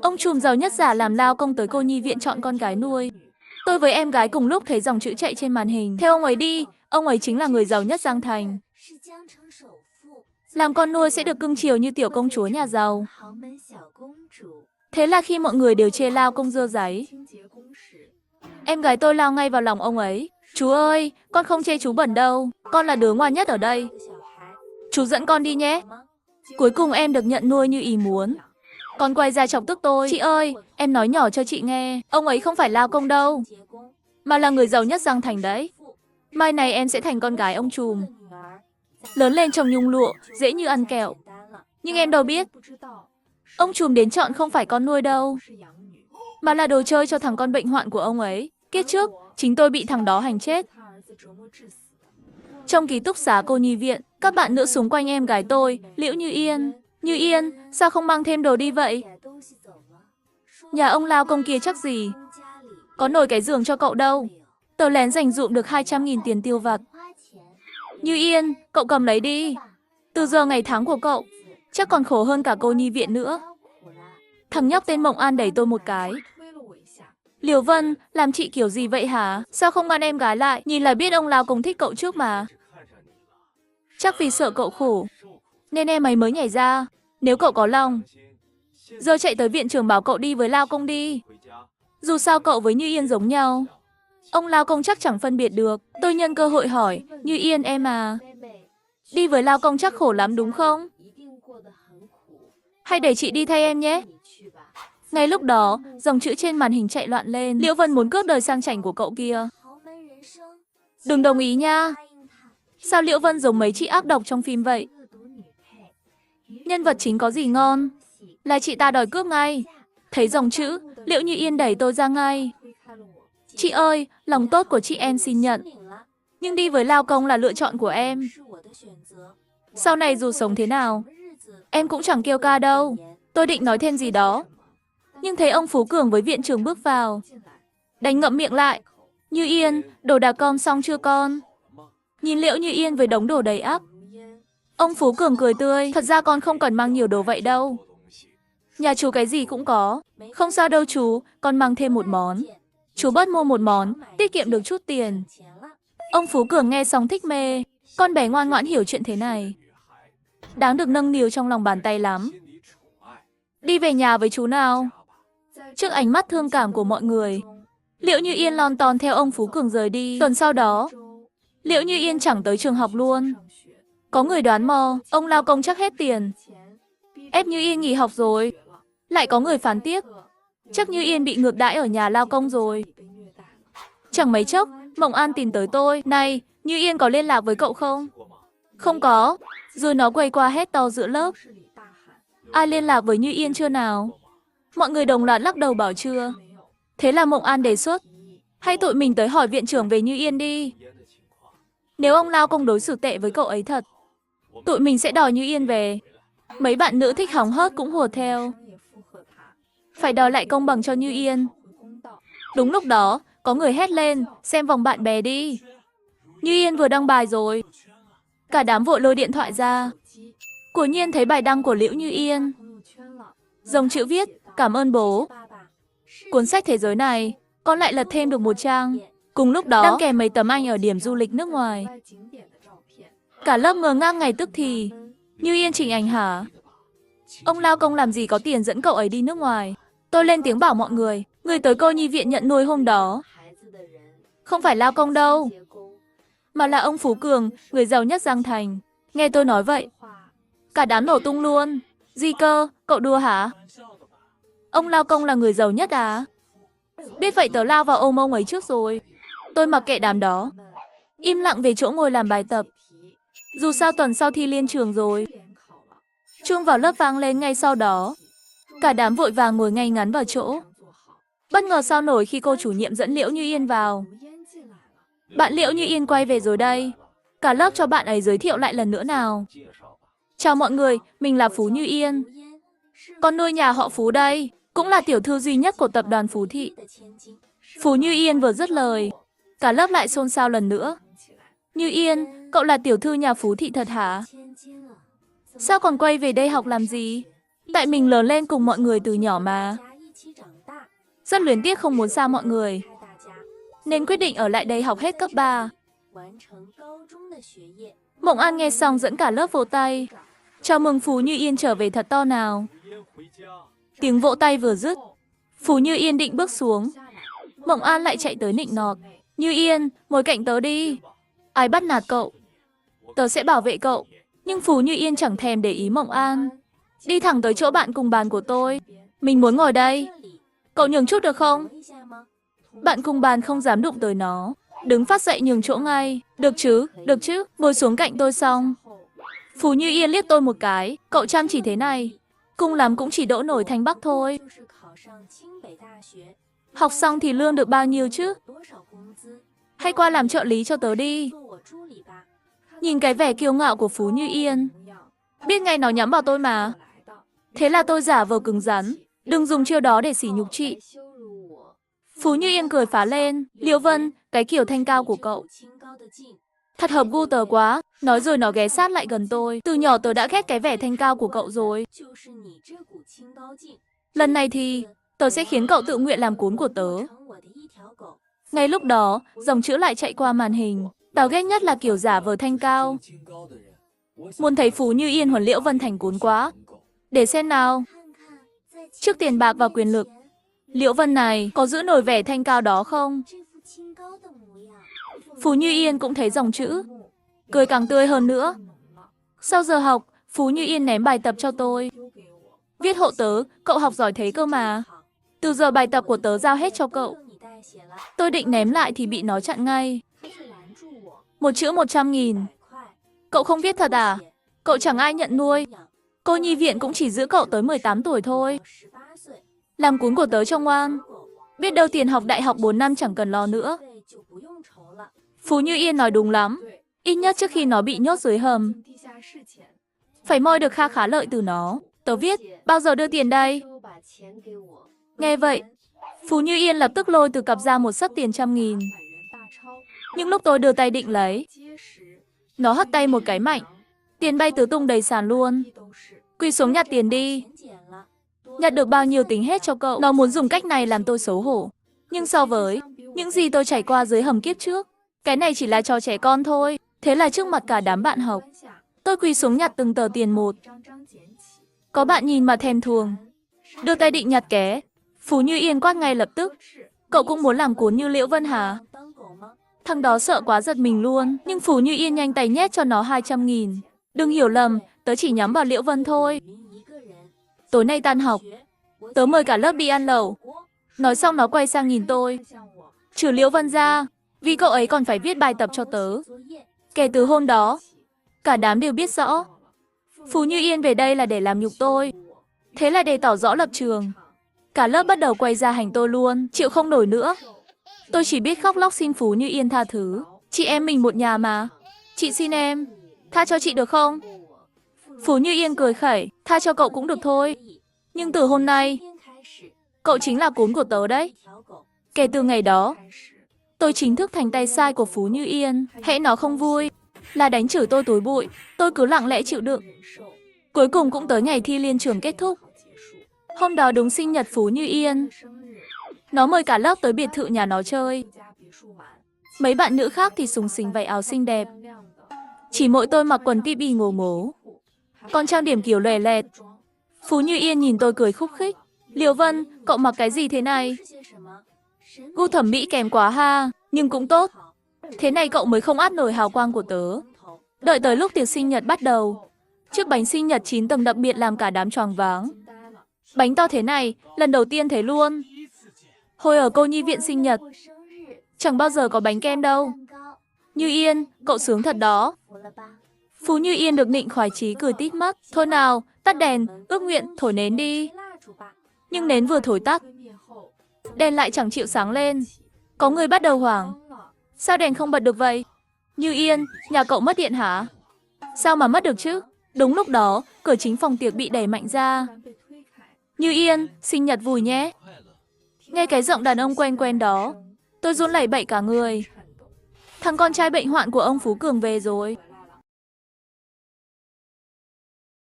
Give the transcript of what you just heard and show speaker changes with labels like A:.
A: Ông trùm giàu nhất giả làm lao công tới cô nhi viện chọn con gái nuôi. Tôi với em gái cùng lúc thấy dòng chữ chạy trên màn hình. Theo ông ấy đi, ông ấy chính là người giàu nhất Giang Thành. Làm con nuôi sẽ được cưng chiều như tiểu công chúa nhà giàu. Thế là khi mọi người đều chê lao công dơ dáy, em gái tôi lao ngay vào lòng ông ấy. Chú ơi, con không chê chú bẩn đâu, con là đứa ngoan nhất ở đây. Chú dẫn con đi nhé. Cuối cùng em được nhận nuôi như ý muốn. Con quay ra chọc tức tôi. Chị ơi, em nói nhỏ cho chị nghe, ông ấy không phải lao công đâu, mà là người giàu nhất Giang Thành đấy. Mai này em sẽ thành con gái ông trùm. Lớn lên trồng nhung lụa, dễ như ăn kẹo. Nhưng em đâu biết, ông trùm đến chọn không phải con nuôi đâu, mà là đồ chơi cho thằng con bệnh hoạn của ông ấy. Kiếp trước, chính tôi bị thằng đó hành chết. Trong ký túc xá cô nhi viện, các bạn nữ xung quanh em gái tôi, Liễu Như Yên. Như Yên, sao không mang thêm đồ đi vậy? Nhà ông lao công kia chắc gì có nổi cái giường cho cậu đâu. Tớ lén dành dụm được 200.000 tiền tiêu vặt. Như Yên, cậu cầm lấy đi. Từ giờ ngày tháng của cậu chắc còn khổ hơn cả cô nhi viện nữa. Thằng nhóc tên Mộng An đẩy tôi một cái. Liễu Vân, làm chị kiểu gì vậy hả? Sao không ngăn em gái lại? Nhìn là biết ông lao công thích cậu trước mà. Chắc vì sợ cậu khổ nên em ấy mới nhảy ra. Nếu cậu có lòng, giờ chạy tới viện trưởng bảo cậu đi với lao công đi. Dù sao cậu với Như Yên giống nhau, ông lao công chắc chẳng phân biệt được. Tôi nhân cơ hội hỏi, Như Yên em à, đi với lao công chắc khổ lắm đúng không? Hay để chị đi thay em nhé. Ngay lúc đó, dòng chữ trên màn hình chạy loạn lên. Liễu Vân muốn cướp đời sang chảnh của cậu kia. Đừng đồng ý nha. Sao Liễu Vân giống mấy chị ác độc trong phim vậy? Nhân vật chính có gì ngon là chị ta đòi cướp ngay. Thấy dòng chữ, Liễu Như Yên đẩy tôi ra ngay. Chị ơi, lòng tốt của chị em xin nhận, nhưng đi với lao công là lựa chọn của em. Sau này dù sống thế nào, em cũng chẳng kêu ca đâu. Tôi định nói thêm gì đó, nhưng thấy ông Phú Cường với viện trưởng bước vào, đành ngậm miệng lại. Như Yên, đồ đạc com xong chưa con? Nhìn Liễu Như Yên với đống đồ đầy ắp, ông Phú Cường cười tươi. Thật ra con không cần mang nhiều đồ vậy đâu. Nhà chú cái gì cũng có. Không sao đâu chú, con mang thêm một món. Chú bớt mua một món, tiết kiệm được chút tiền. Ông Phú Cường nghe xong thích mê. Con bé ngoan ngoãn hiểu chuyện thế này, đáng được nâng niu trong lòng bàn tay lắm. Đi về nhà với chú nào. Trước ánh mắt thương cảm của mọi người, Liễu Như Yên lon ton theo ông Phú Cường rời đi. Tuần sau đó, Liễu Như Yên chẳng tới trường học luôn. Có người đoán mò, ông lao công chắc hết tiền, ép Như Yên nghỉ học rồi. Lại có người phán tiếp, chắc Như Yên bị ngược đãi ở nhà lao công rồi. Chẳng mấy chốc, Mộng An tìm tới tôi. Này, Như Yên có liên lạc với cậu không? Không có. Rồi nó quay qua hét to giữa lớp. Ai liên lạc với Như Yên chưa nào? Mọi người đồng loạt lắc đầu bảo chưa. Thế là Mộng An đề xuất, hay tụi mình tới hỏi viện trưởng về Như Yên đi. Nếu ông lao công đối xử tệ với cậu ấy thật, tụi mình sẽ đòi Như Yên về. Mấy bạn nữ thích hóng hớt cũng hùa theo. Phải đòi lại công bằng cho Như Yên. Đúng lúc đó, có người hét lên, xem vòng bạn bè đi. Như Yên vừa đăng bài rồi. Cả đám vội lôi điện thoại ra. Quả nhiên thấy bài đăng của Liễu Như Yên. Dòng chữ viết, cảm ơn bố. Cuốn sách thế giới này, con lại lật thêm được một trang. Cùng lúc đó, đăng kèm mấy tấm ảnh ở điểm du lịch nước ngoài. Cả lớp ngơ ngác ngay tức thì. Như Yên chỉnh ảnh hả? Ông lao công làm gì có tiền dẫn cậu ấy đi nước ngoài? Tôi lên tiếng bảo mọi người, người tới cô nhi viện nhận nuôi hôm đó không phải lao công đâu, mà là ông Phú Cường, người giàu nhất Giang Thành. Nghe tôi nói vậy, cả đám nổ tung luôn. Gì cơ, cậu đùa hả? Ông lao công là người giàu nhất à? Biết vậy tớ lao vào ôm ông ấy trước rồi. Tôi mặc kệ đám đó, im lặng về chỗ ngồi làm bài tập. Dù sao tuần sau thi liên trường rồi. Chuông vào lớp vang lên ngay sau đó. Cả đám vội vàng ngồi ngay ngắn vào chỗ. Bất ngờ sao nổi khi cô chủ nhiệm dẫn Liễu Như Yên vào. Bạn Liễu Như Yên quay về rồi đây. Cả lớp cho bạn ấy giới thiệu lại lần nữa nào. Chào mọi người, mình là Phú Như Yên. Con nuôi nhà họ Phú đây, cũng là tiểu thư duy nhất của tập đoàn Phú Thị. Phú Như Yên vừa dứt lời, cả lớp lại xôn xao lần nữa. Như Yên, cậu là tiểu thư nhà Phú Thị thật hả? Sao còn quay về đây học làm gì? Tại mình lớn lên cùng mọi người từ nhỏ mà. Rất luyến tiếc không muốn xa mọi người, nên quyết định ở lại đây học hết cấp 3. Mộng An nghe xong dẫn cả lớp vỗ tay. Chào mừng Phú Như Yên trở về thật to nào. Tiếng vỗ tay vừa dứt, Phú Như Yên định bước xuống. Mộng An lại chạy tới nịnh nọt. Như Yên, ngồi cạnh tớ đi. Ai bắt nạt cậu? Tớ sẽ bảo vệ cậu. Nhưng Phú Như Yên chẳng thèm để ý Mộng An. Đi thẳng tới chỗ bạn cùng bàn của tôi. Mình muốn ngồi đây. Cậu nhường chút được không? Bạn cùng bàn không dám đụng tới nó. Đứng phát dậy nhường chỗ ngay. Được chứ, ngồi xuống cạnh tôi xong. Phú Như Yên liếc tôi một cái. Cậu chăm chỉ thế này, cùng lắm cũng chỉ đỗ nổi Thanh Bắc thôi. Học xong thì lương được bao nhiêu chứ? Hay qua làm trợ lý cho tớ đi. Nhìn cái vẻ kiêu ngạo của Phú Như Yên, biết ngay nó nhắm vào tôi mà. Thế là tôi giả vờ cứng rắn. Đừng dùng chiêu đó để sỉ nhục chị. Phú Như Yên cười phá lên. Liễu Vân, cái kiểu thanh cao của cậu thật hợp gu tớ quá. Nói rồi nó ghé sát lại gần tôi. Từ nhỏ tớ đã ghét cái vẻ thanh cao của cậu rồi. Lần này thì tớ sẽ khiến cậu tự nguyện làm cuốn của tớ. Ngay lúc đó, dòng chữ lại chạy qua màn hình. Tao ghét nhất là kiểu giả vờ thanh cao. Muốn thấy Phú Như Yên huấn Liễu Vân thành cuốn quá. Để xem nào. Trước tiền bạc và quyền lực, Liễu Vân này có giữ nổi vẻ thanh cao đó không? Phú Như Yên cũng thấy dòng chữ, cười càng tươi hơn nữa. Sau giờ học, Phú Như Yên ném bài tập cho tôi. Viết hộ tớ, cậu học giỏi thế cơ mà. Từ giờ bài tập của tớ giao hết cho cậu. Tôi định ném lại thì bị nó chặn ngay. Một chữ 100.000. Cậu không viết thật à? Cậu chẳng ai nhận nuôi. Cô nhi viện cũng chỉ giữ cậu tới 18 tuổi thôi. Làm cuốn của tớ cho ngoan. Biết đâu tiền học đại học 4 năm chẳng cần lo nữa. Phú Như Yên nói đúng lắm. Ít nhất trước khi nó bị nhốt dưới hầm, phải moi được kha khá lợi từ nó. Tớ viết, bao giờ đưa tiền đây? Nghe vậy, Phú Như Yên lập tức lôi từ cặp ra một xấp tiền 100.000. Nhưng lúc tôi đưa tay định lấy, nó hất tay một cái mạnh. Tiền bay tứ tung đầy sàn luôn. Quỳ xuống nhặt tiền đi. Nhặt được bao nhiêu tính hết cho cậu. Nó muốn dùng cách này làm tôi xấu hổ. Nhưng so với những gì tôi trải qua dưới hầm kiếp trước, cái này chỉ là trò trẻ con thôi. Thế là trước mặt cả đám bạn học, tôi quỳ xuống nhặt từng tờ tiền một. Có bạn nhìn mà thèm thuồng, đưa tay định nhặt ké. Phú Như Yên quát ngay lập tức. Cậu cũng muốn làm cuốn như Liễu Vân hả? Thằng đó sợ quá giật mình luôn. Nhưng Phú Như Yên nhanh tay nhét cho nó 200.000. Đừng hiểu lầm, tớ chỉ nhắm vào Liễu Vân thôi. Tối nay tan học, tớ mời cả lớp đi ăn lẩu. Nói xong nó quay sang nhìn tôi. Trừ Liễu Vân ra, vì cậu ấy còn phải viết bài tập cho tớ. Kể từ hôm đó, cả đám đều biết rõ Phú Như Yên về đây là để làm nhục tôi. Thế là để tỏ rõ lập trường, cả lớp bắt đầu quay ra hành tôi luôn. Chịu không nổi nữa, tôi chỉ biết khóc lóc xin Phú Như Yên tha thứ. Chị em mình một nhà mà. Chị xin em, tha cho chị được không? Phú Như Yên cười khẩy. Tha cho cậu cũng được thôi. Nhưng từ hôm nay, cậu chính là cuốn của tớ đấy. Kể từ ngày đó, tôi chính thức thành tay sai của Phú Như Yên. Hễ nó không vui là đánh chửi tôi túi bụi. Tôi cứ lặng lẽ chịu đựng. Cuối cùng cũng tới ngày thi liên trường kết thúc. Hôm đó đúng sinh nhật Phú Như Yên. Nó mời cả lớp tới biệt thự nhà nó chơi. Mấy bạn nữ khác thì xúng xính váy áo xinh đẹp. Chỉ mỗi tôi mặc quần tibi ngổ ngố, còn trang điểm kiểu lòe lẹt. Phú Như Yên nhìn tôi cười khúc khích. Liễu Vân, cậu mặc cái gì thế này? Gu thẩm mỹ kém quá ha, nhưng cũng tốt. Thế này cậu mới không át nổi hào quang của tớ. Đợi tới lúc tiệc sinh nhật bắt đầu, chiếc bánh sinh nhật 9 tầng đặc biệt làm cả đám choáng váng. Bánh to thế này, lần đầu tiên thấy luôn. Hồi ở cô nhi viện sinh nhật, chẳng bao giờ có bánh kem đâu. Như Yên, cậu sướng thật đó. Phú Như Yên được nịnh khoái chí cười tít mắt. Thôi nào, tắt đèn, ước nguyện, thổi nến đi. Nhưng nến vừa thổi tắt, đèn lại chẳng chịu sáng lên. Có người bắt đầu hoảng. Sao đèn không bật được vậy? Như Yên, nhà cậu mất điện hả? Sao mà mất được chứ? Đúng lúc đó, cửa chính phòng tiệc bị đẩy mạnh ra. Như Yên, sinh nhật vui nhé. Nghe cái giọng đàn ông quen quen đó, tôi run lẩy bẩy cả người. Thằng con trai bệnh hoạn của ông Phú Cường về rồi.